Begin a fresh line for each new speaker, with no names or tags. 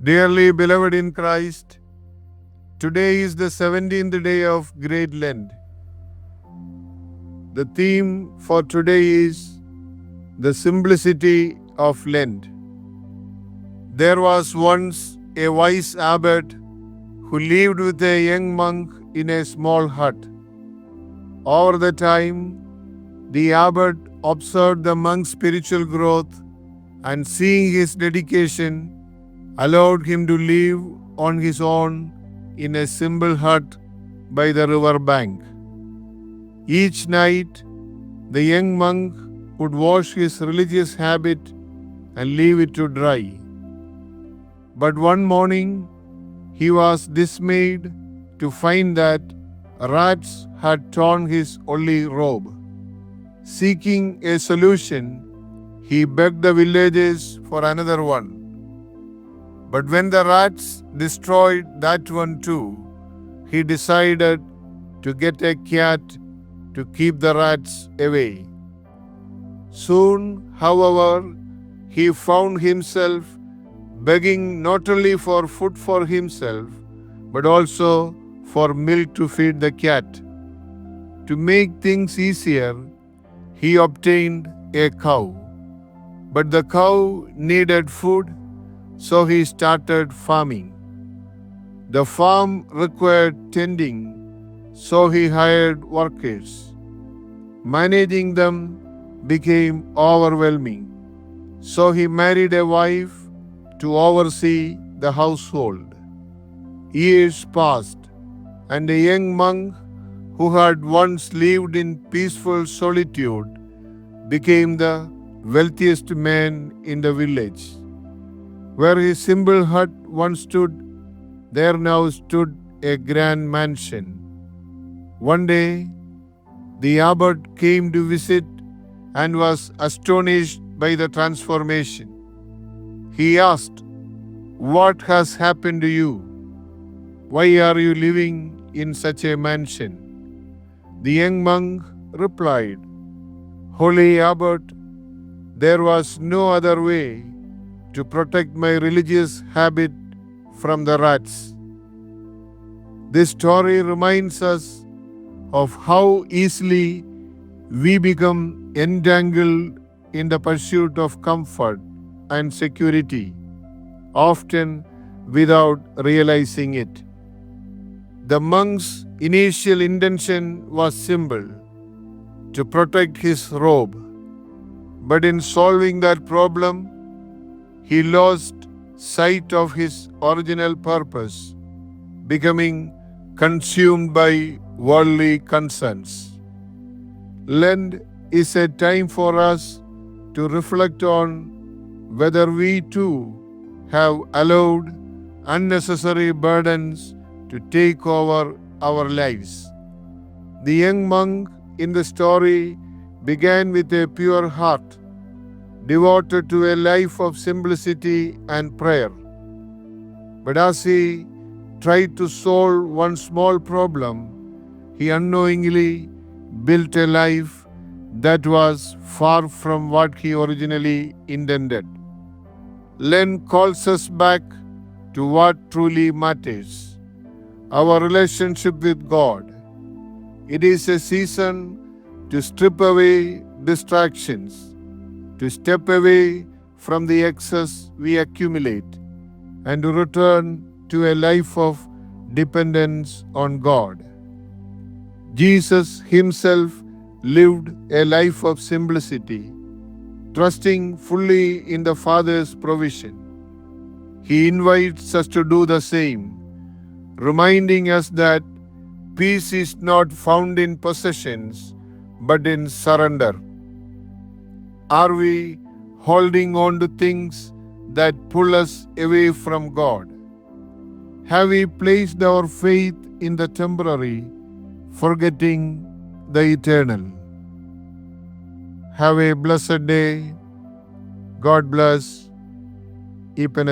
Dearly beloved in Christ, today is the 17th day of Great Lent. The theme for today is the simplicity of Lent. There was once a wise abbot who lived with a young monk in a small hut. Over the time, the abbot observed the monk's spiritual growth and, seeing his dedication, allowed him to live on his own in a simple hut by the river bank. Each night, the young monk would wash his religious habit and leave it to dry. But one morning, he was dismayed to find that rats had torn his holy robe. Seeking a solution, he begged the villagers for another one. But when the rats destroyed that one too, he decided to get a cat to keep the rats away. Soon, however, he found himself begging not only for food for himself, but also for milk to feed the cat. To make things easier, he obtained a cow. But the cow needed food, so he started farming. The farm required tending, so he hired workers. Managing them became overwhelming, so he married a wife to oversee the household. Years passed, and a young monk who had once lived in peaceful solitude became the wealthiest man in the village. Where his simple hut once stood, there now stood a grand mansion. One day, the abbot came to visit and was astonished by the transformation. He asked, "What has happened to you? Why are you living in such a mansion?" The young monk replied, "Holy abbot, there was no other way to protect my religious habit from the rats." This story reminds us of how easily we become entangled in the pursuit of comfort and security, often without realizing it. The monk's initial intention was simple: to protect his robe. But in solving that problem, he lost sight of his original purpose, becoming consumed by worldly concerns. Lent is a time for us to reflect on whether we too have allowed unnecessary burdens to take over our lives. The young monk in the story began with a pure heart, devoted to a life of simplicity and prayer. But as he tried to solve one small problem, he unknowingly built a life that was far from what he originally intended. Lent calls us back to what truly matters: our relationship with God. It is a season to strip away distractions, to step away from the excess we accumulate, and to return to a life of dependence on God. Jesus himself lived a life of simplicity, trusting fully in the Father's provision. He invites us to do the same, reminding us that peace is not found in possessions, but in surrender. Are we holding on to things that pull us away from God? Have we placed our faith in the temporary, forgetting the eternal? Have a blessed day. God bless. Eapen.